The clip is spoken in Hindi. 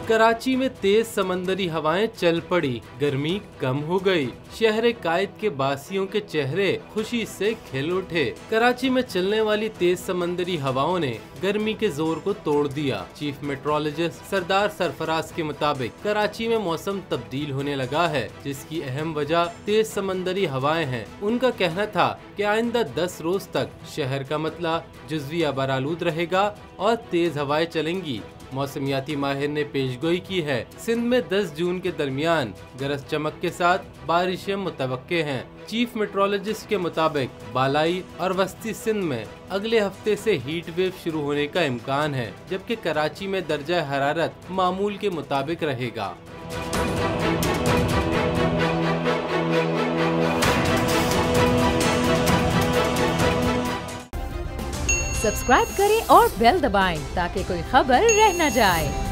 कराची में तेज समंदरी हवाएं चल पड़ी, गर्मी कम हो गई। शहर कायद के बासियों के चेहरे खुशी से खिल उठे। कराची में चलने वाली तेज समंदरी हवाओं ने गर्मी के जोर को तोड़ दिया। चीफ मेट्रोलॉजिस्ट सरदार सरफराज के मुताबिक कराची में मौसम तब्दील होने लगा है, जिसकी अहम वजह तेज समंदरी हवाएं हैं। उनका कहना था कि आइंदा 10 रोज तक शहर का मतला जुज़वी आबारालूद रहेगा और तेज हवाएं चलेंगी। मौसमियाती माहिर ने पेशगोई की है, सिंध में 10 जून के दरमियान गरज चमक के साथ बारिशें मुतवक्के हैं। चीफ मेट्रोलॉजिस्ट के मुताबिक बालाई और वस्ती सिंध में अगले हफ्ते से हीट वेव शुरू होने का इम्कान है, जबकि कराची में दर्जा हरारत मामूल के मुताबिक रहेगा। सब्सक्राइब करें और बेल दबाएं ताकि कोई खबर रह न जाए।